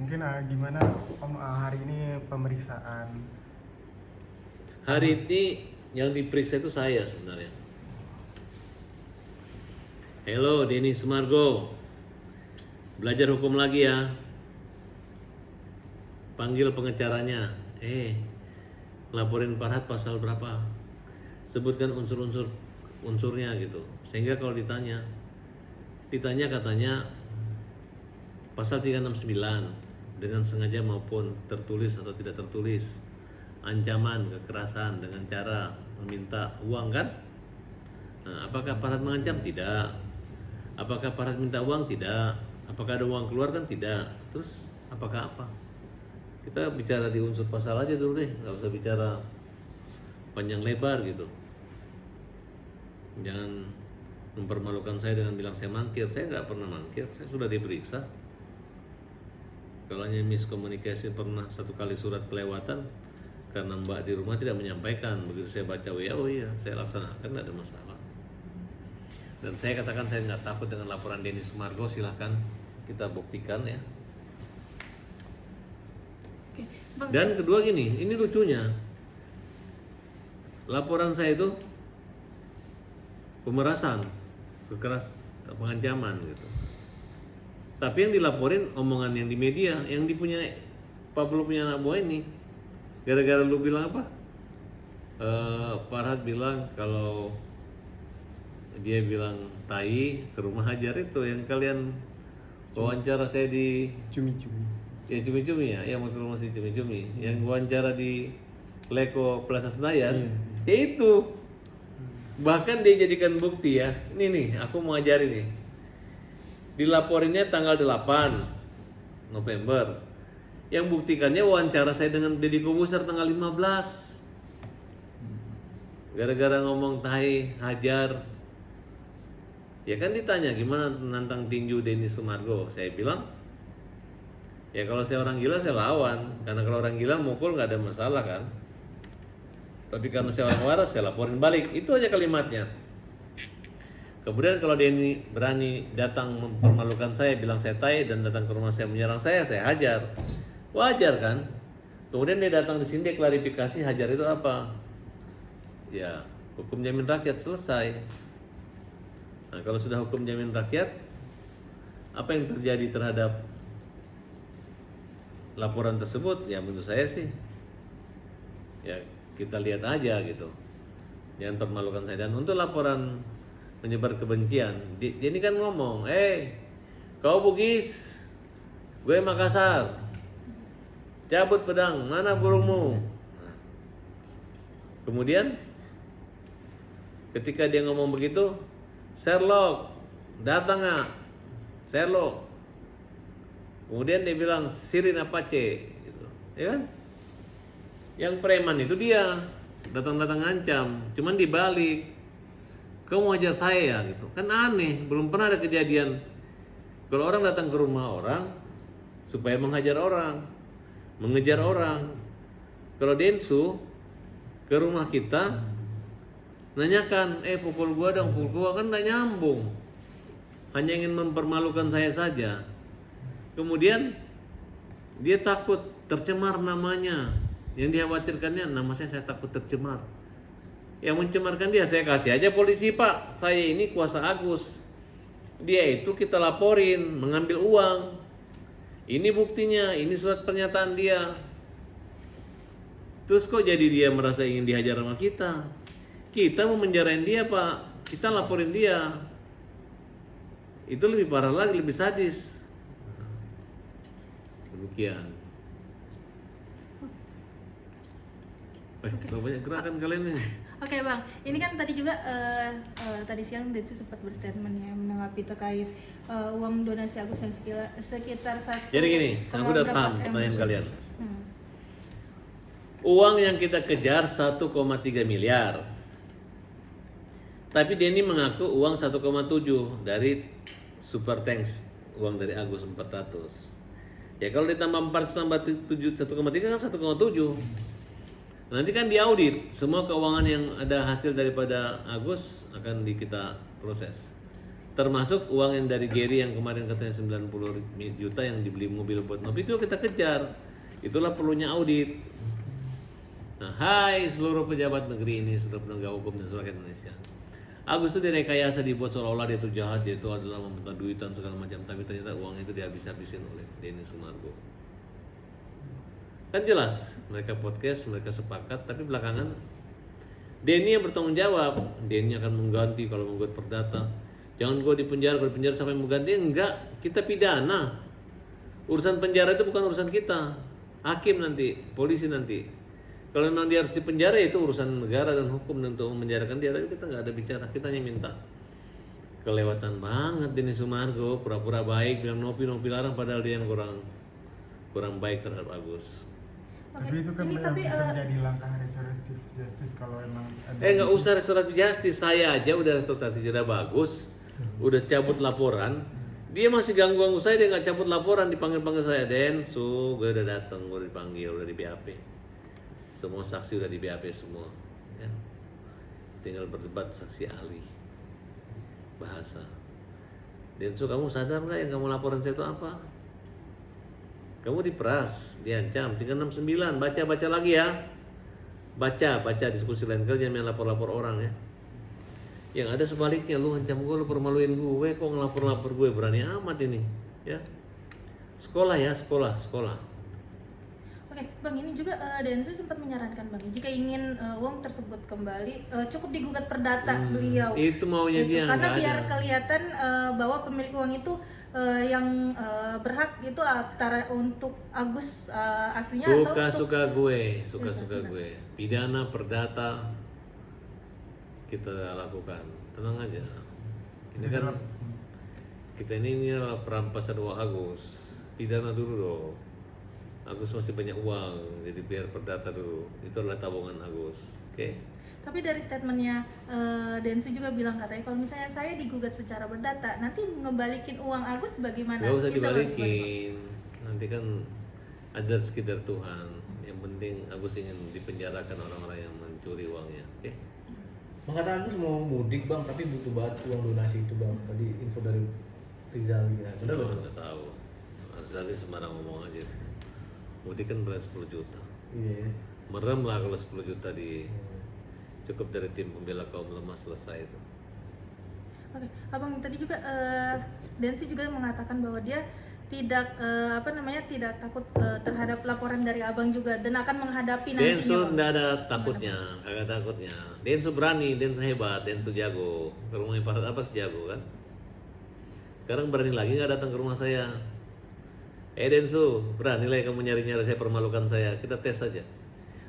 Mungkin gimana Om hari ini pemeriksaan? Hari ini yang diperiksa itu saya sebenarnya. Halo Denny Sumargo, belajar hukum lagi ya. Panggil pengacaranya. Laporin Farhat pasal berapa? Sebutkan unsurnya gitu. Sehingga kalau ditanya katanya pasal 369 dengan sengaja maupun tertulis atau tidak tertulis, ancaman kekerasan dengan cara meminta uang kan? Nah, apakah Farhat mengancam? Tidak. Apakah Farhat minta uang? Tidak. Apakah ada uang keluar kan? Tidak. Terus apakah apa? Kita bicara di unsur pasal aja dulu deh, nggak usah bicara panjang lebar gitu. Jangan mempermalukan saya dengan bilang saya mangkir. Saya nggak pernah mangkir, saya sudah diperiksa. Kalau hanya miskomunikasi pernah satu kali surat kelewatan karena Mbak di rumah tidak menyampaikan, begitu saya baca WA, oh iya saya laksanakan, nggak ada masalah. Dan saya katakan saya nggak takut dengan laporan Denny Sumargo, silahkan kita buktikan ya. Oke, Bang. Dan kedua gini, ini lucunya, laporan saya itu pemerasan, pengancaman gitu. Tapi yang dilaporin omongan yang di media, yang dipunya Pablo punya anak buah ini. Gara-gara lu bilang apa? Farhat bilang kalau dia bilang tai ke rumah Hajar itu yang kalian wawancara saya di Cumi-cumi. ya cumi-cumi ya, yang motor masih cumi-cumi, yang wawancara di Leko Plaza Senayan, ya itu. Bahkan dia jadikan bukti ya. Ini nih, aku mau ajarin nih. Dilaporinnya tanggal 8 November. Yang buktikannya wawancara saya dengan Deddy Kobuser tanggal 15. Gara-gara ngomong tai Hajar. Ya kan ditanya gimana nantang tinju Denny Sumargo. Saya bilang, ya kalau saya orang gila saya lawan. Karena kalau orang gila mukul nggak ada masalah kan. Tapi karena saya orang waras saya laporin balik. Itu aja kalimatnya. Kemudian kalau Denny berani datang mempermalukan saya, bilang saya tai dan datang ke rumah saya menyerang saya hajar. Wajar kan? Kemudian dia datang di sini dia klarifikasi hajar itu apa? Ya, hukum jamin rakyat selesai. Nah, kalau sudah hukum jamin rakyat, apa yang terjadi terhadap laporan tersebut? Ya menurut saya sih, ya kita lihat aja gitu. Jangan permalukan saya. Dan untuk laporan menyebar kebencian, dia ini kan ngomong, kau Bugis, gue Makassar, cabut pedang, mana burungmu? Nah, kemudian ketika dia ngomong begitu, Sherlock, datang nggak? Sherlock. Kemudian dia bilang Sirin Apache, gitu, ya kan? Yang preman itu dia datang-datang ngancam, cuman dibalik. Kamu ajar saya ya, gitu. Kan aneh, belum pernah ada kejadian. Kalau orang datang ke rumah orang supaya menghajar orang, mengejar orang. Kalau Densu ke rumah kita nanyakan, pukul gua dong, pukul gua, kan nggak nyambung. Hanya ingin mempermalukan saya saja. Kemudian dia takut tercemar namanya. Yang dikhawatirkannya nama saya takut tercemar. Yang mencemarkan dia saya kasih aja polisi, Pak. Saya ini kuasa Agus. Dia itu kita laporin mengambil uang. Ini buktinya, ini surat pernyataan dia. Terus kok jadi dia merasa ingin dihajar sama kita? Kita mau menjarain dia, Pak. Kita laporin dia. Itu lebih parah lagi, lebih sadis. Demikian. Banyak gerakan kalian nih. Oke Bang, ini kan tadi juga tadi siang Densu sempat berstatement ya menanggapi terkait uang donasi Agus yang sekitar 1. Jadi gini, aku udah paham pertanyaan kalian. Hmm. Uang yang kita kejar 1,3 miliar. Tapi Denny mengaku uang 1,7 dari Super Thanks, uang dari Agus 400. Ya kalau ditambah 4 tambah 1,3 kan 1,7. Nanti kan diaudit, semua keuangan yang ada hasil daripada Agus akan kita proses. Termasuk uang yang dari Gary yang kemarin katanya 90 juta yang dibeli mobil buat Novi itu kita kejar. Itulah perlunya audit. Nah, hai seluruh pejabat negeri ini, seluruh penegak hukum dan seluruh rakyat Indonesia. Agus itu direkayasa dibuat seolah-olah dia itu jahat, dia itu adalah meminta duitan segala macam, tapi ternyata uang itu dihabis-habisin oleh Denny Sumargo. Kan jelas, mereka podcast, mereka sepakat, tapi belakangan Denny yang bertanggung jawab. Denny akan mengganti kalau membuat perdata. Jangan gua di penjara sampai mengganti, enggak, kita pidana. Urusan penjara itu bukan urusan kita. Hakim nanti, polisi nanti. Kalau memang dia harus dipenjara itu urusan negara dan hukum untuk memenjarakan dia, tapi kita nggak ada bicara, kita hanya minta. Kelewatan banget Denny Sumargo, pura-pura baik bilang Novi larang padahal dia yang kurang baik terhadap Agus. Tapi itu kan Ini memang tapi, bisa menjadi langkah restoratif justice kalau emang ada Nggak usah restoratif justice, saya aja udah restoratif sudah bagus, udah cabut laporan, dia masih ganggu saya, dia nggak cabut laporan, dipanggil saya, Densu, gue udah datang, gue dipanggil, udah di BAP, semua saksi udah di BAP semua, ya. Tinggal berdebat saksi ahli bahasa. Densu, kamu sadar nggak yang kamu laporan saya itu apa? Kamu diperas, diancam, 369, baca lagi ya. Baca diskusi lain kali, jangan main lapor-lapor orang ya. Yang ada sebaliknya, lu ancam gue, lu permaluin gue, kok ngelapor-lapor gue, berani amat ini ya. Sekolah ya, sekolah. Oke, Bang, ini juga Densu sempat menyarankan Bang, jika ingin uang tersebut kembali, cukup digugat perdata beliau. Itu maunya dia, karena nggak biar ada. kelihatan bahwa pemilik uang itu yang berhak itu antara untuk Agus aslinya Suka-suka gue. Pidana perdata kita lakukan. Tenang aja. Ini kan kita ini adalah perampasan uang Agus. Pidana dulu dong. Agus masih banyak uang, jadi biar perdata dulu. Itu adalah tabungan Agus. Oke? Tapi dari statementnya Densu juga bilang katanya kalau misalnya saya digugat secara perdata, nanti ngebalikin uang Agus bagaimana? Gak usah Itu bagaimana, Bang? dibalikin. Nanti kan ada sekitar Tuhan. Yang penting Agus ingin dipenjarakan orang-orang yang mencuri uangnya. Oke? Bang, kata Agus mau mudik Bang, tapi butuh banget uang donasi itu Bang. Tadi info dari Rizal ya. Benar Oh, Bang? nggak tahu. Arzali sembarang ngomong aja. Mudik kan beras 10 juta. Iya. Merem lah kalau 10 juta di cukup dari tim pembela kaum lemah selesai itu. Oke, Abang tadi juga Densu juga mengatakan bahwa dia tidak tidak takut terhadap laporan dari Abang juga dan akan menghadapi nantinya. Densu Bang. nggak ada takutnya, kagak takutnya. Densu berani, Densu hebat, Densu jago. Ke rumahnya Pak apa jago kan? Sekarang berani lagi nggak datang ke rumah saya. Densu, berani lah kamu nyari-nyari saya, permalukan saya. Kita tes saja.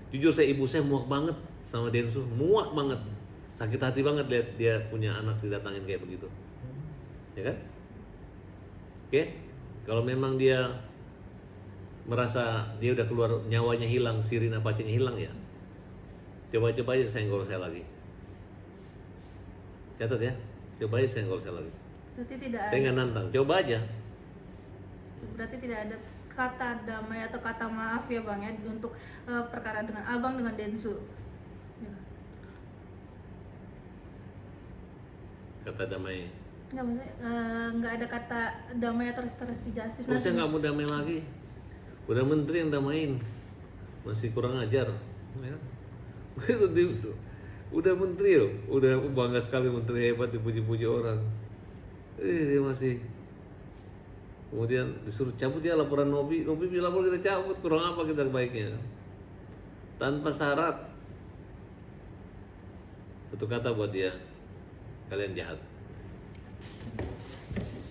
Jujur ibu saya muak banget sama Densu, muak banget, sakit hati banget lihat dia punya anak didatangin kayak begitu, ya kan? Oke, kalau memang dia merasa dia udah keluar nyawanya hilang, Sirin Apache-nya hilang ya, coba aja senggol saya lagi, catat ya, coba aja senggol saya lagi. Berarti tidak Saya nggak nantang, coba aja. Berarti tidak ada kata damai atau kata maaf ya Bang ya untuk perkara dengan Abang dengan Densu. Ya. Kata damai. Nggak maksudnya nggak ada kata damai atau restorasi justice. Oh, saya nggak mau damai lagi. Udah menteri yang damain, masih kurang ajar. Ya. Udah menteri loh, udah bangga sekali menteri hebat, dipuji-puji orang. Dia masih. Kemudian disuruh cabut dia laporan Novi lapor kita cabut, kurang apa kita baiknya? Tanpa syarat. Satu kata buat dia, kalian jahat.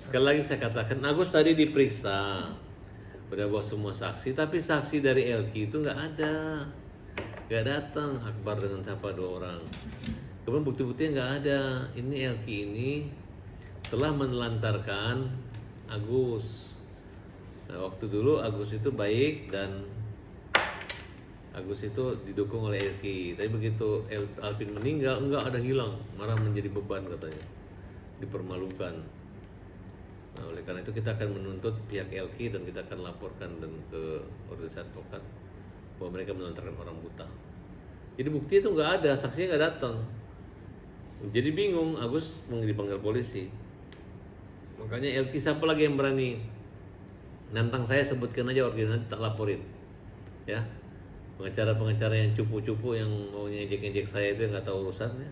Sekali lagi saya katakan, Agus tadi diperiksa, udah bawa semua saksi, tapi saksi dari Elki itu nggak ada, nggak datang. Akbar dengan siapa 2 orang. Kemudian bukti-buktinya nggak ada. Ini Elki ini telah menelantarkan Agus. Nah, waktu dulu Agus itu baik dan Agus itu didukung oleh Elki. Tapi begitu Alvin meninggal, enggak, ada hilang, marah menjadi beban katanya, dipermalukan. Nah, oleh karena itu kita akan menuntut pihak Elki dan kita akan laporkan dan ke organisasi advokat bahwa mereka menelantarkan orang buta. Jadi bukti itu nggak ada, saksinya nggak datang. Jadi bingung, Agus dipanggil polisi. Makanya Elki siapa lagi yang berani nantang saya, sebutkan aja orangnya, nanti tak laporin. Ya, pengacara-pengacara yang cupu-cupu yang mau ngejek-ngejek saya itu nggak tahu urusannya.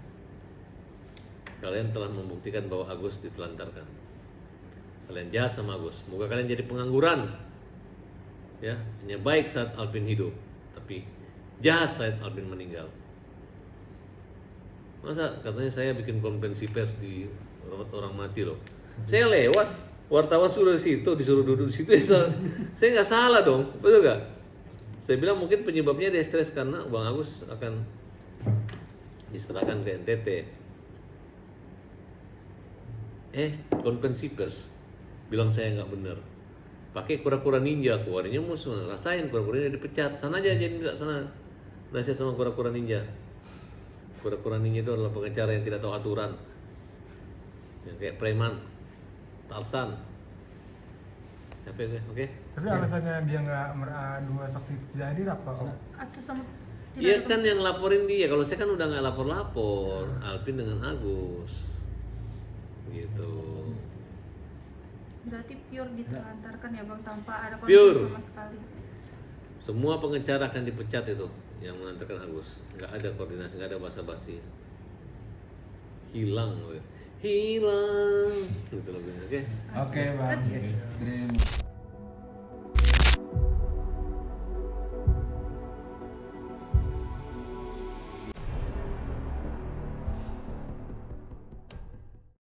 Kalian telah membuktikan bahwa Agus ditelantarkan. Kalian jahat sama Agus. Semoga kalian jadi pengangguran. Ya, hanya baik saat Alvin hidup, tapi jahat saat Alvin meninggal. Masa katanya saya bikin konferensi pers di orang mati loh. Saya lewat, wartawan sudah di situ, disuruh duduk di situ. Saya nggak salah dong, betul nggak? Saya bilang mungkin penyebabnya dia stres karena Bang Agus akan diserahkan ke NTT. Konferensi pers bilang saya nggak benar. Pakai kura-kura ninja, keluarnya musuh, rasain kura-kura ninja dipecat. Sana aja jadi tidak sana. Nasihat sama kura-kura ninja. Kura-kura ninja itu adalah pengacara yang tidak tahu aturan. Yang kayak preman, Tarzan. Capek deh, oke? Tapi alasannya dia nggak dua saksi tidak hadir apa? Atau sama Iya kan yang laporin dia. Kalau saya kan udah nggak lapor-lapor. Alvin dengan Agus, gitu. berarti pure ditelantarkan ya Bang, tanpa ada Pure. sama sekali. Semua pengacara akan dipecat itu yang mengantarkan Agus. Nggak ada koordinasi, nggak ada basa-basi. Hilang, hilang. Gitu loh, oke? Oke bang. Terima